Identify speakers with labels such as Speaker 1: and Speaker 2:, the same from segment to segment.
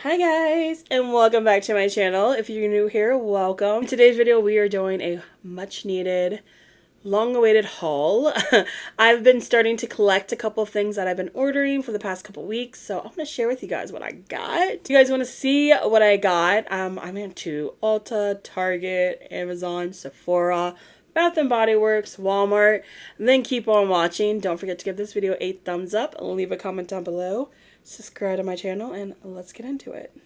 Speaker 1: Hi guys, and welcome back to my channel. If you're new here, welcome. In today's video, we are doing a much needed, long-awaited haul. I've been starting to collect a couple things that I've been ordering for the past couple weeks, so I'm gonna share with you guys what I got. Do you guys want to see what I got? I'm into Ulta, Target, Amazon, Sephora, Bath & Body Works, Walmart, and then keep on watching. Don't forget to give this video a thumbs up, leave a comment down below, subscribe to my channel, and let's get into it.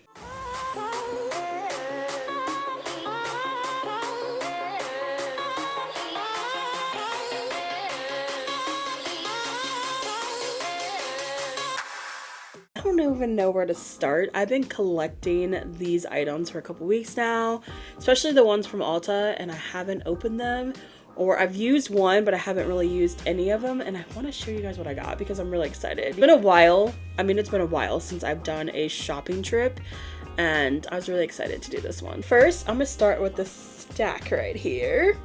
Speaker 1: I don't even know where to start. I've been collecting these items for a couple weeks now, especially the ones from Ulta, and I haven't opened them, or I've used one but I haven't really used any of them, and I want to show you guys what I got because I'm really excited. It's been a while. I mean, it's been a while since I've done a shopping trip, and I was really excited to do this one. First, I'm gonna start with this stack right here.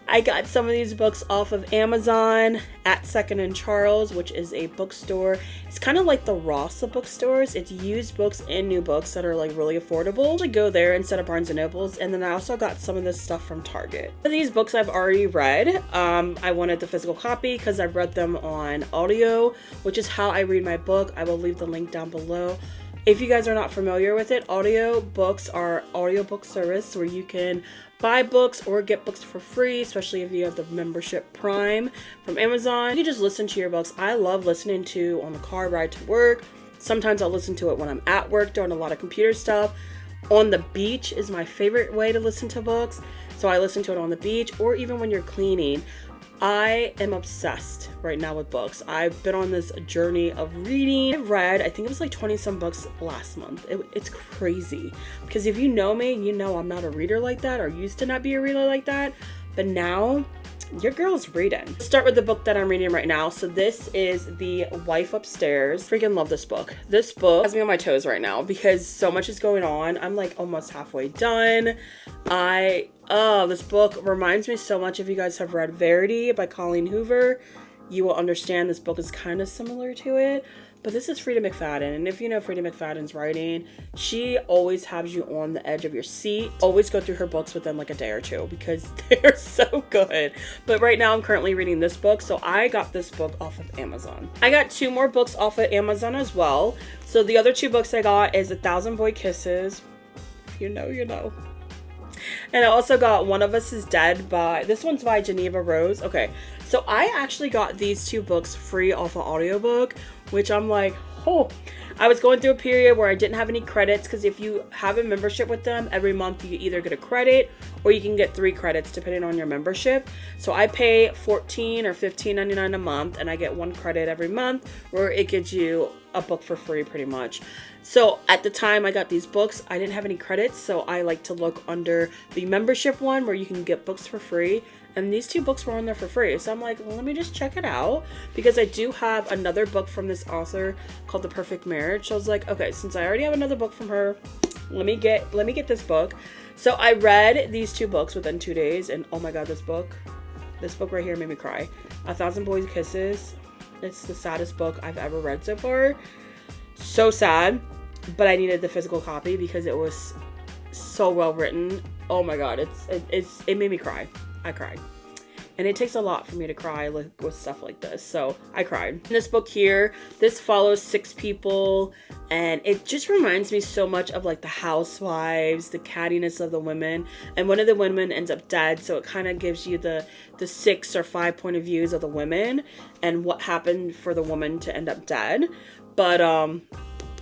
Speaker 1: I got some of these books off of Amazon at Second and Charles, which is a bookstore. It's kind of like the Ross of bookstores. It's used books and new books that are like really affordable. I go there instead of Barnes & Nobles. And then I also got some of this stuff from Target. These books I've already read. I wanted the physical copy because I've read them on audio, which is how I read my book. I will leave the link down below. If you guys are not familiar with it, audio books are audiobook service where you can buy books or get books for free, especially if you have the membership Prime from Amazon. You just listen to your books. I love listening to on the car ride to work. Sometimes I'll listen to it when I'm at work doing a lot of computer stuff. On the beach is my favorite way to listen to books. So I listen to it on the beach or even when you're cleaning. I am obsessed right now with books. I've been on this journey of reading. I've read, I think it was like 20 some books last month. It's crazy because if you know me, you know I'm not a reader like that, or used to not be a reader like that. But now your girl's reading. Let's start with the book that I'm reading right now. So this is The Wife Upstairs. Freaking love this book. This book has me on my toes right now because so much is going on. I'm like almost halfway done. This book reminds me so much. If you guys have read Verity by Colleen Hoover, you will understand this book is kind of similar to it. But this is Freida McFadden, and if you know Freida McFadden's writing, she always has you on the edge of your seat. Always go through her books within like a day or two because they're so good. But right now I'm currently reading this book, so I got this book off of Amazon. I got two more books off of Amazon as well. So the other two books I got is 1,000 Boy Kisses. If you know, you know. And I also got One of Us is Dead this one's by Geneva Rose. Okay, so I actually got these two books free off of audiobook, which I'm like, oh, I was going through a period where I didn't have any credits, because if you have a membership with them, every month you either get a credit or you can get 3 credits depending on your membership. So I pay $14 or $15.99 a month, and I get 1 credit every month where it gives you a book for free pretty much. So at the time I got these books, I didn't have any credits, so I like to look under the membership one where you can get books for free. And these two books were on there for free. So I'm like, well, let me just check it out, because I do have another book from this author called The Perfect Marriage. So I was like, okay, since I already have another book from her, let me get this book. So I read these two books within 2 days, and oh my god, this book right here made me cry. 1,000 Boy Kisses. It's the saddest book I've ever read so far. So sad, but I needed the physical copy because it was so well written. Oh my god, it made me cry. I cried. And it takes a lot for me to cry with stuff like this. So I cried. In this book here, this follows 6 people, and it just reminds me so much of like the housewives, the cattiness of the women. And one of the women ends up dead, so it kind of gives you the 6 or 5 point of views of the women and what happened for the woman to end up dead. But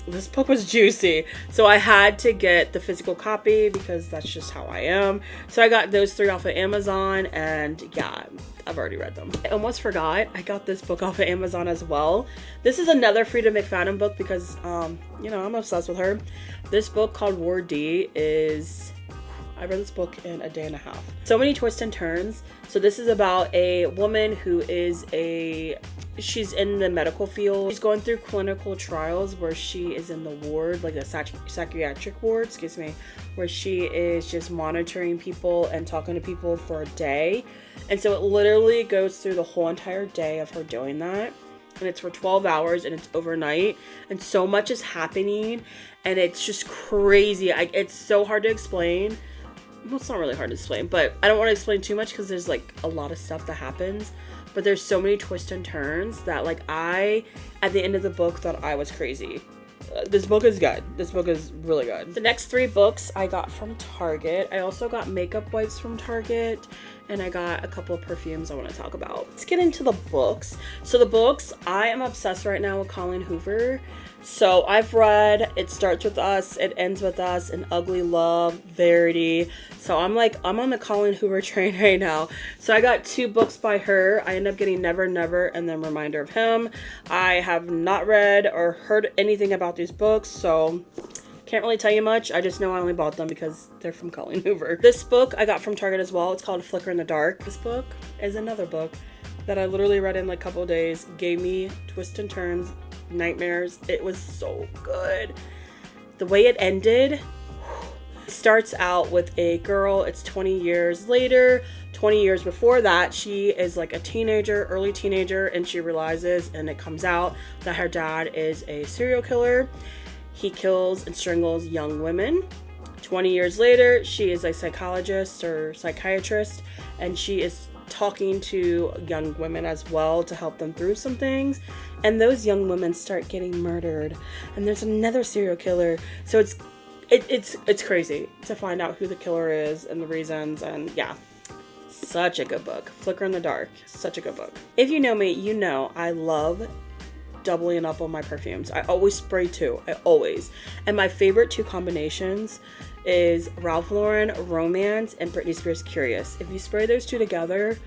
Speaker 1: this book was juicy, so I had to get the physical copy because that's just how I am. So I got those 3 off of Amazon, and yeah, I've already read them. I almost forgot, I got this book off of Amazon as well. This is another Freida McFadden book because, you know, I'm obsessed with her. This book called War D I read this book in a day and a half. So many twists and turns. So this is about a woman who is she's in the medical field. She's going through clinical trials where she is in the ward, like the psychiatric ward, where she is just monitoring people and talking to people for a day. And so it literally goes through the whole entire day of her doing that. and it's for 12 hours and it's overnight, and so much is happening and it's just crazy. It's so hard to explain. Well, it's not really hard to explain, but I don't want to explain too much because there's like a lot of stuff that happens, but there's so many twists and turns that like at the end of the book thought I was crazy. This book is good. This book is really good. The next 3 books I got from Target. I also got makeup wipes from Target, and I got a couple of perfumes I want to talk about. Let's get into the books. So the books, I am obsessed right now with Colleen Hoover. So I've read It Starts With Us, It Ends With Us, and Ugly Love, Verity. So I'm on the Colleen Hoover train right now. So I got 2 books by her. I ended up getting Never Never and then Reminder of Him. I have not read or heard anything about these books, so can't really tell you much. I just know I only bought them because they're from Colleen Hoover. This book I got from Target as well. It's called A Flicker in the Dark. This book is another book that I literally read in like a couple of days. Gave me twists and turns, nightmares. It was so good. The way it ended, it starts out with a girl. It's 20 years later. 20 years before that, she is like a teenager, early teenager, and she realizes, and it comes out, that her dad is a serial killer. He kills and strangles young women. 20 years later, she is a psychologist or psychiatrist, and she is talking to young women as well to help them through some things, and those young women start getting murdered, and there's another serial killer. So it's crazy to find out who the killer is and the reasons, and yeah, such a good book. Flicker in the Dark, such a good book. If you know me, you know I love doubling up on my perfumes. I always spray 2. I always. And my favorite 2 combinations is Ralph Lauren Romance and Britney Spears Curious. If you spray those 2 together,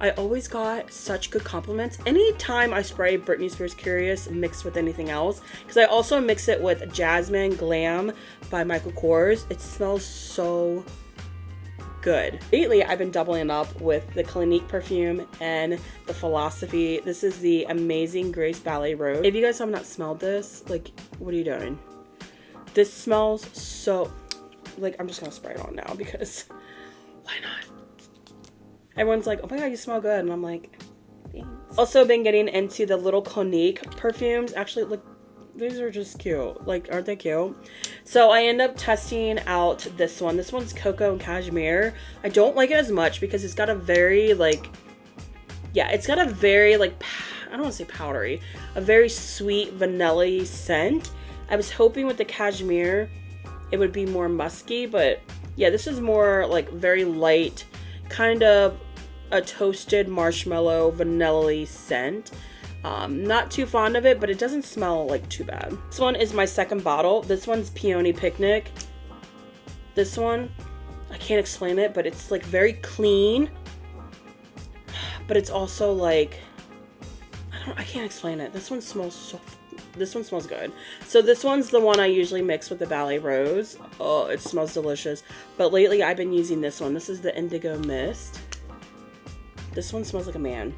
Speaker 1: I always got such good compliments. Anytime I spray Britney Spears Curious mixed with anything else, because I also mix it with Jasmine Glam by Michael Kors. It smells so good. Lately, I've been doubling up with the Clinique perfume and the Philosophy. This is the Amazing Grace Ballet Rose. If you guys have not smelled this, like, what are you doing? This smells so, like, I'm just gonna spray it on now because why not? Everyone's like, oh my god, you smell good. And I'm like, thanks. Also been getting into the little Clinique perfumes. Actually, look, these are just cute. Like, aren't they cute? So I end up testing out this one. This one's Cocoa and Cashmere. I don't like it as much because it's got a very, like, yeah, it's got a very, like, I don't want to say powdery, a very sweet vanilla-y scent. I was hoping with the Cashmere it would be more musky, but yeah, this is more like very light, kind of a toasted marshmallow vanilla-y scent. Not too fond of it, but it doesn't smell like too bad. This one is my second bottle. This one's Peony Picnic. This one, I can't explain it, but it's like very clean, but it's also like, I can't explain it. This one smells good. So this one's the one I usually mix with the Ballet Rose. Oh, it smells delicious. But lately I've been using this one. This is the Indigo Mist. This one smells like a man,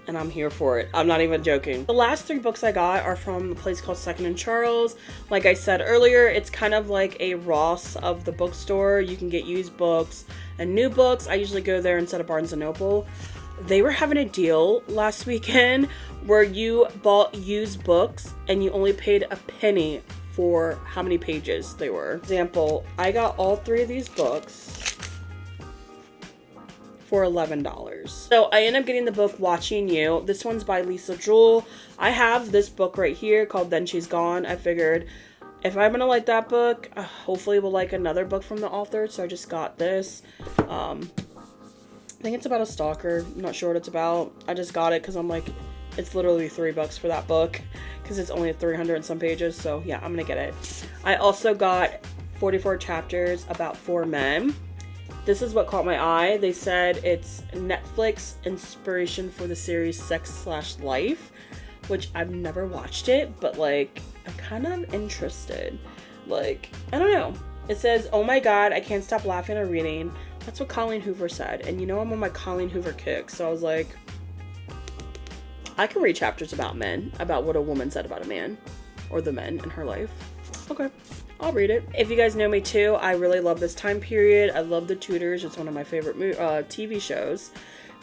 Speaker 1: and I'm here for it. I'm not even joking. The last 3 books I got are from a place called Second and Charles. Like I said earlier, it's kind of like a Ross of the bookstore. You can get used books and new books. I usually go there instead of Barnes & Noble. They were having a deal last weekend where you bought used books and you only paid a penny for how many pages they were. For example, I got all 3 of these books for $11. So I ended up getting the book Watching You. This one's by Lisa Jewell. I have this book right here called Then She's Gone. I figured if I'm gonna like that book, hopefully we'll like another book from the author. So I just got this. I think it's about a stalker. I'm not sure what it's about. I just got it because I'm like, it's literally $3 for that book because it's only 300 and some pages. So yeah, I'm gonna get it. I also got 44 chapters about 4 men. This is what caught my eye. They said it's Netflix inspiration for the series Sex/Life, which I've never watched it, but like I'm kind of interested. Like, I don't know. It says, oh my god, I can't stop laughing or reading. That's what Colleen Hoover said. And you know I'm on my Colleen Hoover kick. So I was like, I can read chapters about men, about what a woman said about a man or the men in her life. Okay, I'll read it. If you guys know me too, I really love this time period. I love The Tudors. It's one of my favorite TV shows.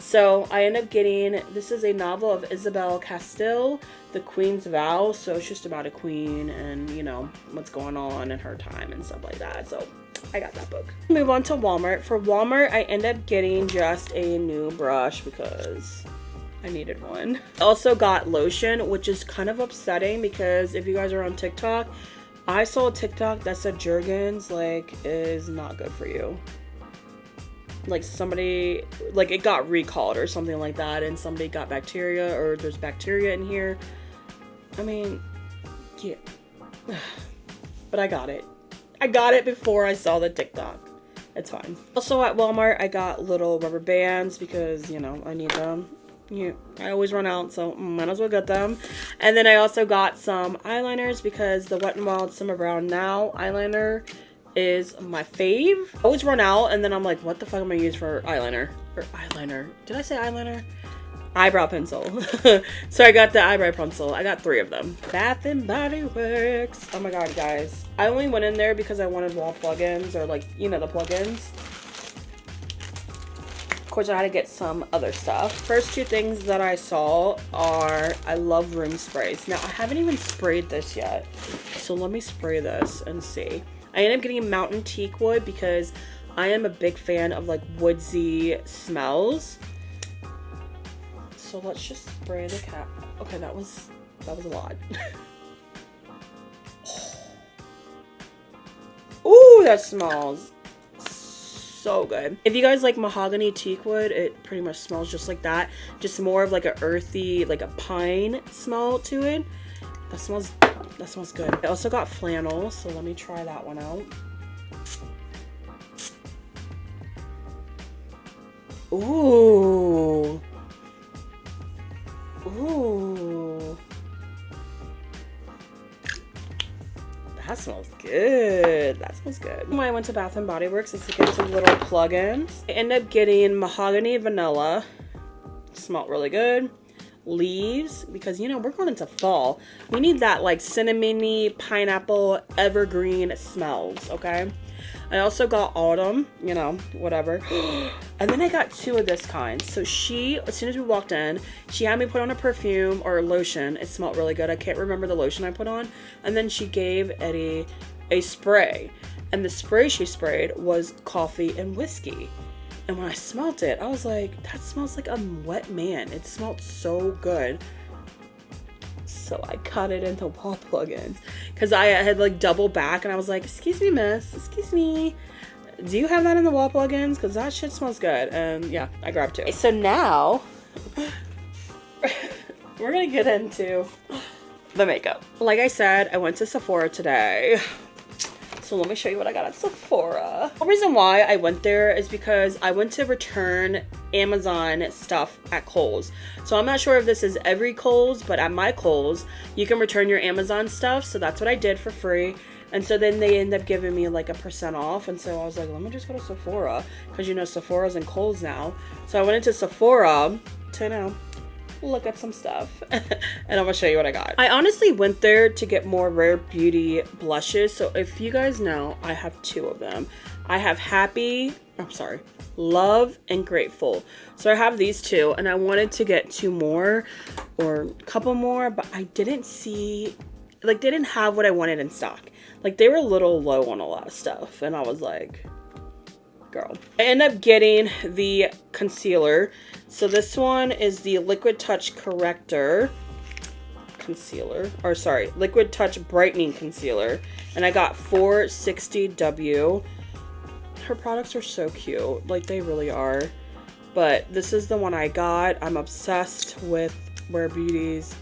Speaker 1: So I end up getting, this is a novel of Isabel Castile, The Queen's Vow. So it's just about a queen and, you know, what's going on in her time and stuff like that. So I got that book. Move on to Walmart. For Walmart, I end up getting just a new brush because I needed one. I also got lotion, which is kind of upsetting because if you guys are on TikTok, I saw a TikTok that said Jergens like is not good for you. Like somebody, like it got recalled or something like that, and somebody got bacteria, or there's bacteria in here. I mean, yeah. But I got it. I got it before I saw the TikTok. It's fine. Also at Walmart, I got little rubber bands because, you know, I need them. Yeah, I always run out, so might as well get them. And then I also got some eyeliners because the Wet n Wild Summer Brown Now eyeliner is my fave. I always run out and then I'm like, what the fuck am I use for eyeliner? Or eyeliner. Did I say eyeliner? Eyebrow pencil. So I got the eyebrow pencil. I got 3 of them. Bath and Body Works. Oh my god, guys. I only went in there because I wanted wall plugins, or like, you know, the plugins. Of course, I had to get some other stuff. First 2 things that I saw are, I love room sprays. Now, I haven't even sprayed this yet. So let me spray this and see. I ended up getting Mountain Teak Wood because I am a big fan of like woodsy smells. So let's just spray the cap. Okay, that was a lot. Ooh, that smells so good. If you guys like mahogany teak wood, it pretty much smells just like that. Just more of like a earthy, like a pine smell to it. That smells good. I also got flannel, so let me try that one out. Ooh. Ooh. That smells good. That smells good. When I went to Bath and Body Works is to get some little plugins. I ended up getting mahogany vanilla. Smelled really good. Leaves, because you know we're going into fall. We need that like cinnamony, pineapple, evergreen smells. Okay. I also got autumn, you know, whatever. And then I got 2 of this kind. So she, as soon as we walked in, she had me put on a perfume or a lotion. It smelled really good. I can't remember the lotion I put on. And then she gave Eddie a spray. And the spray she sprayed was coffee and whiskey. And when I smelled it, I was like, that smells like a wet man. It smelled so good. So I cut it into wall plugins because I had like double back and I was like, excuse me, miss, excuse me, do you have that in the wall plugins? Because that shit smells good. And yeah, I grabbed 2. So now we're gonna get into the makeup. Like I said, I went to Sephora today. So let me show you what I got at Sephora. The reason why I went there is because I went to return Amazon stuff at Kohl's. So I'm not sure if this is every Kohl's, but at my Kohl's, you can return your Amazon stuff. So that's what I did for free. And so then they end up giving me like a % off. And so I was like, let me just go to Sephora. Because you know, Sephora's in Kohl's now. So I went into Sephora to, you know, look at some stuff. And I'm gonna show you what I got. I honestly went there to get more Rare Beauty blushes. So if you guys know, I have 2 of them. I have Love and Grateful. So I have these 2 and I wanted to get 2 more or a couple more, but I didn't see, like they didn't have what I wanted in stock. Like they were a little low on a lot of stuff and I was like, girl. I end up getting the concealer. So this one is the Liquid Touch Corrector concealer, or sorry, Liquid Touch Brightening Concealer. And I got 460W. Her products are so cute. Like they really are. But this is the one I got. I'm obsessed with Rare Beauty's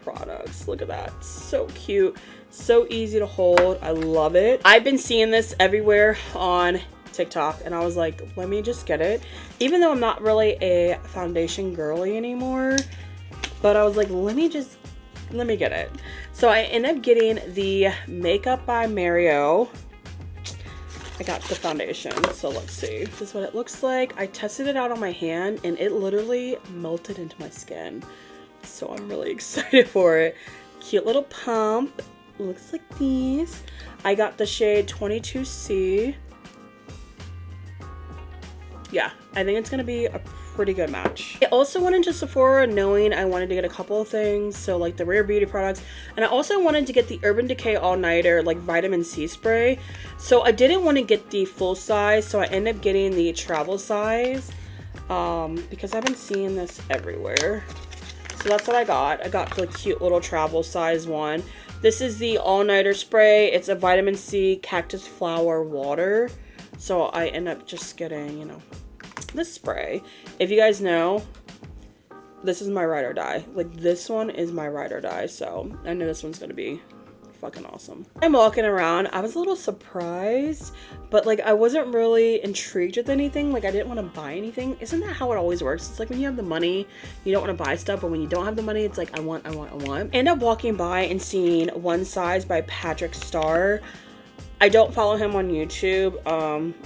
Speaker 1: products. Look at that. So cute. So easy to hold. I love it. I've been seeing this everywhere on TikTok and I was like, let me just get it, even though I'm not really a foundation girly anymore, but I was like, let me get it. So I ended up getting the Makeup by Mario. I got the foundation, so let's see. This is what it looks like. I tested it out on my hand and it literally melted into my skin, so I'm really excited for it. Cute little pump. Looks like these. I got the shade 22C. Yeah, I think it's gonna be a pretty good match. I also went into Sephora knowing I wanted to get a couple of things, so like the Rare Beauty products, and I also wanted to get the Urban Decay All Nighter like vitamin C spray. So I didn't want to get the full size, so I ended up getting the travel size because I've been seeing this everywhere. So that's what I got. I got the cute little travel size one. This is the All Nighter spray. It's a vitamin C cactus flower water. So I end up just getting, you know, this spray. If you guys know, this is my ride or die. Like, this one is my ride or die. So I know this one's gonna be fucking awesome. I'm walking around. I was a little surprised, but like I wasn't really intrigued with anything. Like I didn't want to buy anything. Isn't that how it always works? It's like when you have the money, you don't want to buy stuff, but when you don't have the money, it's like I want. End up walking by and seeing One Size by Patrick Starr. I don't follow him on YouTube.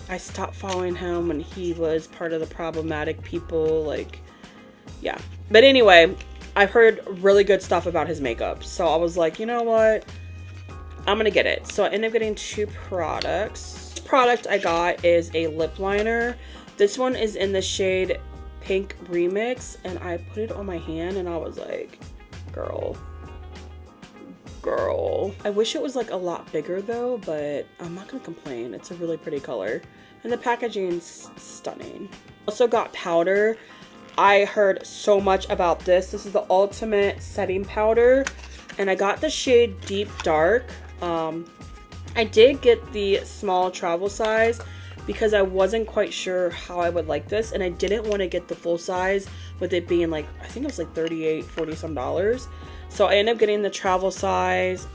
Speaker 1: I stopped following him when he was part of the problematic people, like, yeah. But anyway, I've heard really good stuff about his makeup, so I was like, you know what? I'm gonna get it. So I ended up getting 2 products. The product I got is a lip liner. This one is in the shade Pink Remix, and I put it on my hand and I was like, girl. I wish it was like a lot bigger though, but I'm not gonna complain. It's a really pretty color, and the packaging's stunning. Also got powder. I heard so much about this. This is the Ultimate Setting Powder, and I got the shade Deep Dark. I did get the small travel size because I wasn't quite sure how I would like this, and I didn't want to get the full size with it being like, I think it was like $40 some. So I ended up getting the travel size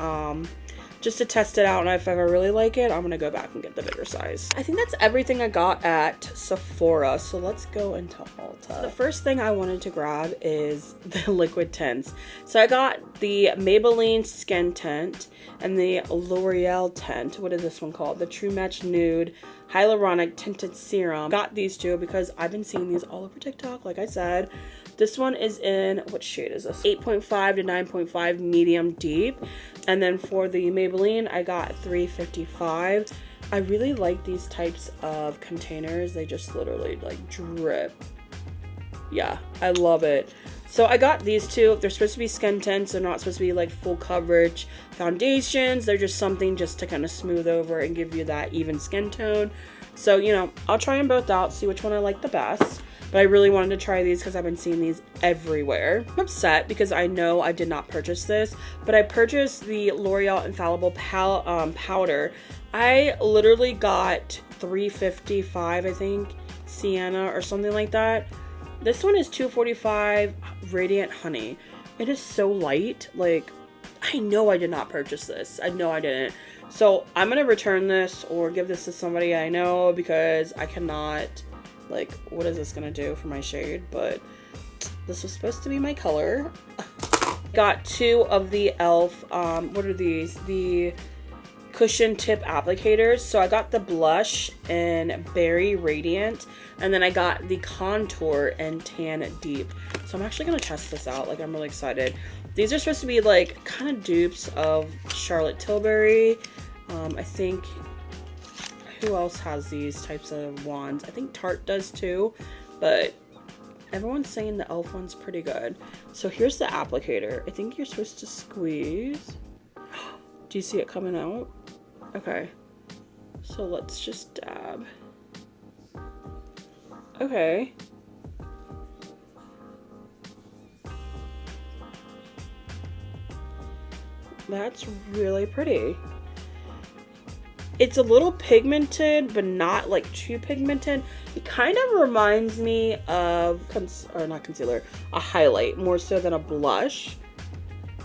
Speaker 1: just to test it out, and if I ever really like it, I'm gonna go back and get the bigger size. I think that's everything I got at Sephora, so let's go into Ulta. The first thing I wanted to grab is the liquid tints. So I got the Maybelline Skin Tint and the L'Oreal Tint. What is this one called? The True Match Nude Hyaluronic Tinted Serum. Got these two because I've been seeing these all over TikTok, like I said. This one is in, what shade is this? 8.5 to 9.5 medium deep. And then for the Maybelline, I got 355. I really like these types of containers. They just literally like drip. Yeah, I love it. So I got these two. They're supposed to be skin tints. They're not supposed to be like full coverage foundations. They're just something just to kind of smooth over and give you that even skin tone. So, you know, I'll try them both out, see which one I like the best. But I really wanted to try these because I've been seeing these everywhere. I'm upset because I know I did not purchase this, but I purchased the L'Oreal Infallible powder. I literally got 355, I think, Sienna or something like that. This one is 245 Radiant Honey. It is so light. Like, I know I did not purchase this. I know I didn't. So I'm going to return this or give this to somebody I know because I cannot... Like, what is this gonna do for my shade? But this was supposed to be my color. Got 2 of the e.l.f. What are these? The cushion tip applicators. So I got the blush in Berry Radiant, and then I got the contour in Tan Deep. So I'm actually gonna test this out. Like, I'm really excited. These are supposed to be like kind of dupes of Charlotte Tilbury. I think. Who else has these types of wands? I think Tarte does too, but everyone's saying the e.l.f. one's pretty good. So here's the applicator. I think you're supposed to squeeze. Do you see it coming out? Okay. So let's just dab. Okay. That's really pretty. It's a little pigmented, but not like too pigmented. It kind of reminds me of, not concealer, a highlight more so than a blush.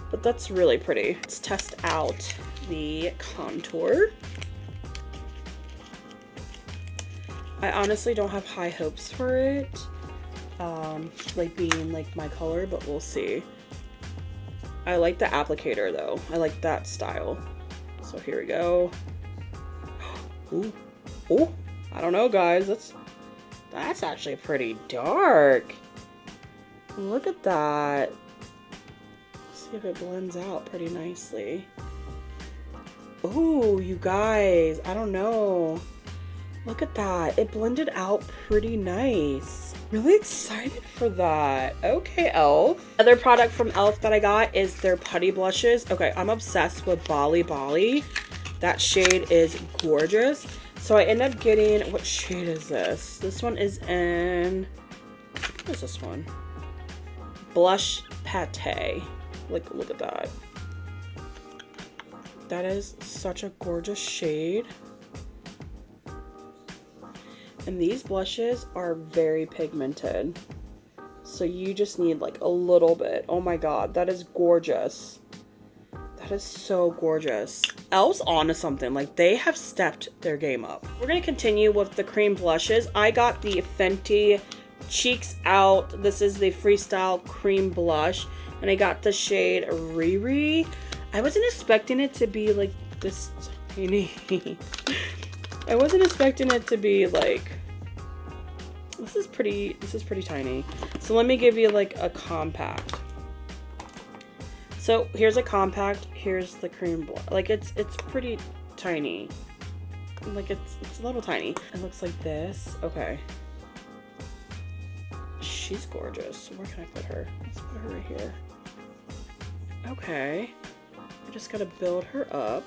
Speaker 1: But that's really pretty. Let's test out the contour. I honestly don't have high hopes for it, like being like my color, but we'll see. I like the applicator though. I like that style. So here we go. Ooh, ooh, I don't know, guys. That's actually pretty dark. Look at that. Let's see if it blends out pretty nicely. Ooh, you guys, I don't know. Look at that. It blended out pretty nice. Really excited for that. Okay, e.l.f. Other product from e.l.f. that I got is their putty blushes. Okay, I'm obsessed with Bali. That shade is gorgeous. So I end up getting, what shade is this? This one is in, what is this one? Blush Pate. Like, look at that. That is such a gorgeous shade. And these blushes are very pigmented. So you just need like a little bit. Oh my god, that is gorgeous. That is so gorgeous. e.l.f.'s onto something. Like, they have stepped their game up. We're going to continue with the cream blushes. I got the Fenty Cheeks Out. This is the Freestyle Cream Blush. And I got the shade Riri. I wasn't expecting it to be like this tiny. I wasn't expecting it to be like, this is pretty tiny. So let me give you like a compact. So here's a compact, here's the cream blush. Like, it's pretty tiny. Like, it's a little tiny. It looks like this. Okay. She's gorgeous. Where can I put her? Let's put her right here. Okay. I just gotta build her up.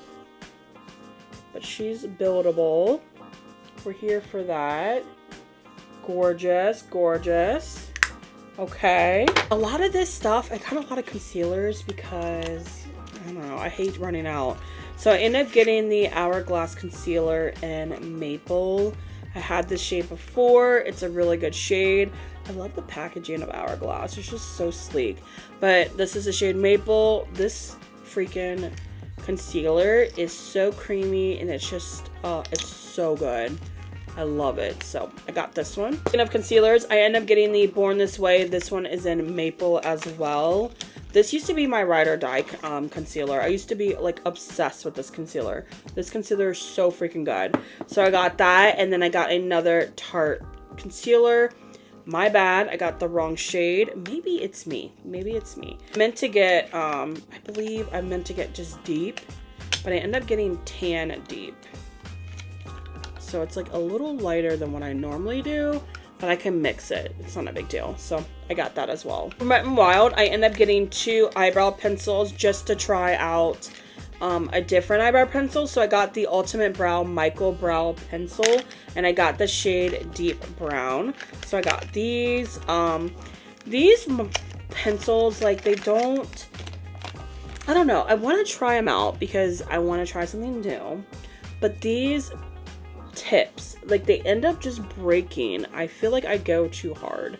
Speaker 1: But she's buildable. We're here for that. Gorgeous, gorgeous. Okay. A lot of this stuff, I got a lot of concealers because, I don't know, I hate running out. So I ended up getting the Hourglass concealer in Maple. I had this shade before. It's a really good shade. I love the packaging of Hourglass. It's just so sleek. But this is the shade Maple. This freaking concealer is so creamy and it's just, it's so good. I love it. So I got this one. Speaking of concealers, I end up getting the Born This Way. This one is in Maple as well. This used to be my ride or die concealer. I used to be like obsessed with this concealer. This concealer is so freaking good. So I got that, and then I got another Tarte concealer. My bad, I got the wrong shade. Maybe it's me. Maybe it's me. I meant to get, I believe I meant to get just deep, but I ended up getting tan deep. So it's like a little lighter than what I normally do, but I can mix it. It's not a big deal. So I got that as well. From Wet n Wild, I ended up getting 2 eyebrow pencils just to try out a different eyebrow pencil. So I got the Ultimate Brow Micro Brow Pencil, and I got the shade Deep Brown. So I got these. These pencils, like, they don't, I don't know. I want to try them out because I want to try something new. But these tips, like, they end up just breaking. I feel like I go too hard.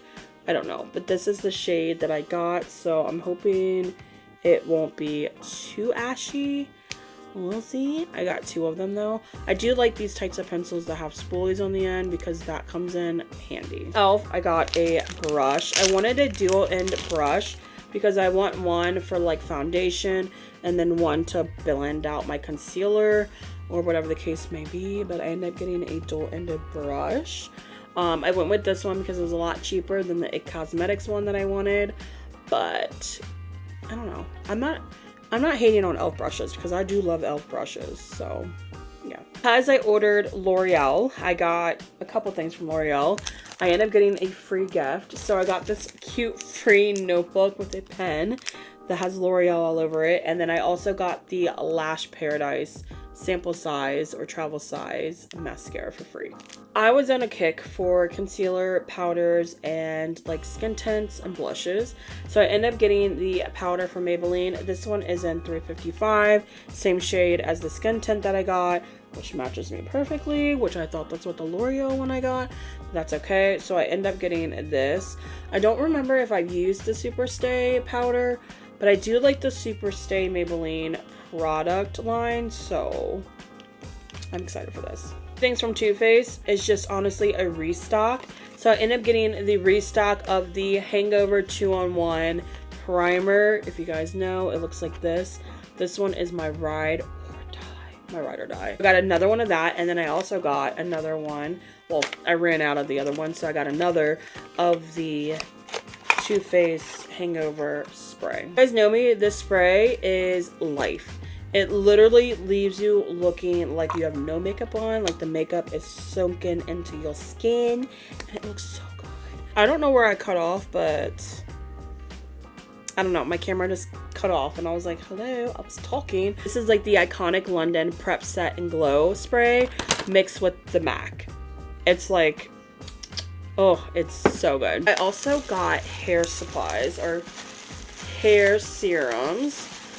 Speaker 1: I don't know. But this is the shade that I got. So I'm hoping it won't be too ashy. We'll see. I got 2 of them though. I do like these types of pencils that have spoolies on the end because that comes in handy. e.l.f. I got a brush. I wanted a dual end brush because I want one for like foundation and then one to blend out my concealer or whatever the case may be. But I ended up getting a dual ended brush. I went with this one because it was a lot cheaper than the IT Cosmetics one that I wanted. But I don't know. I'm not hating on e.l.f. brushes because I do love e.l.f. brushes. So yeah. As I ordered L'Oreal, I got a couple things from L'Oreal. I ended up getting a free gift. So I got this cute free notebook with a pen that has L'Oreal all over it. And then I also got the Lash Paradise sample size or travel size mascara for free. I was on a kick for concealer, powders, and like skin tints and blushes. So I ended up getting the powder from Maybelline. This one is in 355, same shade as the skin tint that I got, which matches me perfectly, which I thought that's what the L'Oreal one I got. That's okay. So I ended up getting this. I don't remember if I've used the Superstay powder, but I do like the Superstay Maybelline product line, so I'm excited for this. Things from Too Faced is just honestly a restock. So I ended up getting the restock of the Hangover 2-in-1 primer. If you guys know, it looks like this. This one is my ride or die. My ride or die. I got another one of that, and then I also got another one. Well, I ran out of the other one, so I got another of the Too Faced Hangover spray. You guys know me, this spray is life. It literally leaves you looking like you have no makeup on, like the makeup is sunken into your skin, and it looks so good. I don't know where I cut off, but I don't know, my camera just cut off and I was like, hello, I was talking. This is like the iconic London Prep Set and Glow spray mixed with the MAC. It's like, oh, it's so good. I also got hair supplies or hair serums.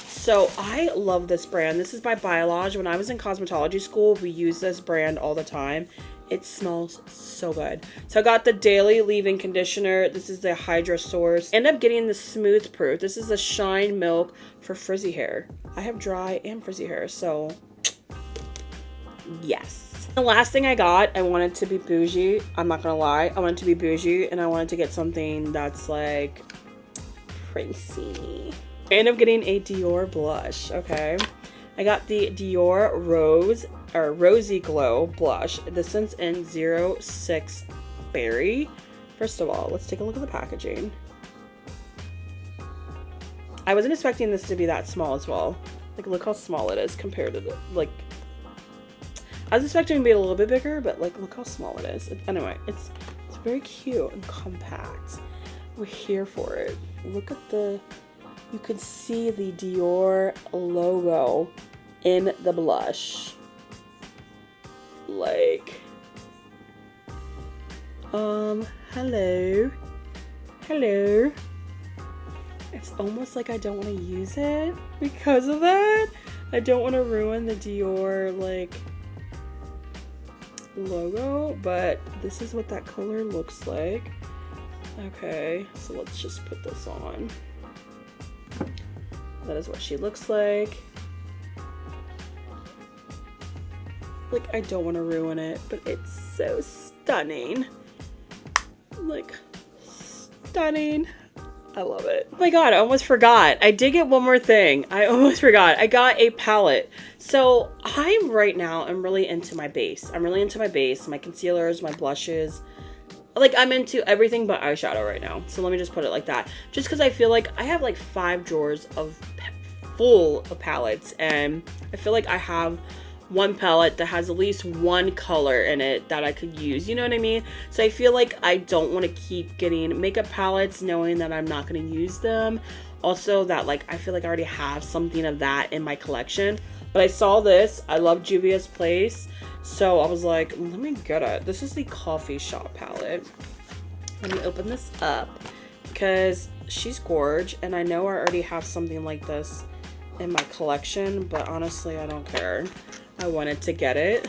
Speaker 1: So I love this brand. This is by Biolage. When I was in cosmetology school, we used this brand all the time. It smells so good. So I got the Daily Leave-In Conditioner. This is the Hydra Source. Ended up getting the Smooth Proof. This is the Shine Milk for frizzy hair. I have dry and frizzy hair, so yes. The last thing I got, I wanted to be bougie. I'm not gonna lie. I wanted to be bougie and I wanted to get something that's like pricey. I ended up getting a Dior blush, okay? I got the Dior Rosy Glow blush. This one's in 06 Berry. First of all, let's take a look at the packaging. I wasn't expecting this to be that small as well. Like, look how small it is compared to the, like, I was expecting it to be a little bit bigger, but like, look how small it is. Anyway, it's very cute and compact. We're here for it. Look at the, you could see the Dior logo in the blush. Like, hello. It's almost like I don't want to use it because of that. I don't want to ruin the Dior, like, logo, but this is what that color looks like. Okay, so let's just put this on. That is what she looks like. Like, I don't want to ruin it, but it's so stunning. Like, stunning. I love it. Oh my god, I almost forgot. I did get one more thing. I almost forgot. I got a palette. So I'm really into my base. I'm really into my base, my concealers, my blushes. Like, I'm into everything but eyeshadow right now. So let me just put it like that. Just because I feel like I have like 5 drawers full of palettes, and I feel like I have one palette that has at least one color in it that I could use, you know what I mean? So I feel like I don't want to keep getting makeup palettes knowing that I'm not going to use them. Also, that like I feel like I already have something of that in my collection. But I saw this. I love Juvia's Place, so I was like, let me get it. This is the Coffee Shop palette. Let me open this up because she's gorge, and I know I already have something like this in my collection, but honestly, I don't care. I wanted to get it.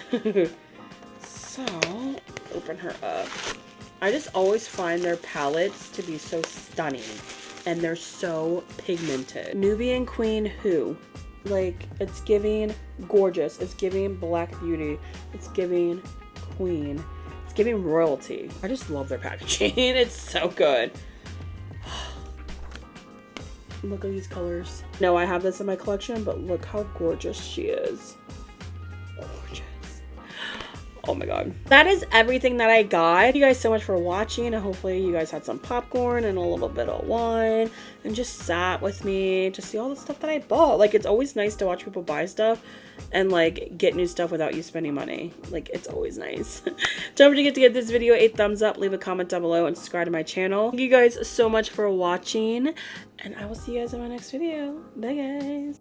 Speaker 1: So, open her up. I just always find their palettes to be so stunning, and they're so pigmented. Nubian Queen Who? Like, it's giving gorgeous. It's giving Black Beauty. It's giving Queen. It's giving royalty. I just love their packaging. It's so good. Look at these colors. No, I have this in my collection, but look how gorgeous she is. Gorgeous. Oh my god. That is everything that I got. Thank you guys so much for watching, and hopefully you guys had some popcorn and a little bit of wine and just sat with me to see all the stuff that I bought. Like, it's always nice to watch people buy stuff and like get new stuff without you spending money. Like, it's always nice. Don't forget to give this video a thumbs up, leave a comment down below, and subscribe to my channel. Thank you guys so much for watching, and I will see you guys in my next video. Bye guys.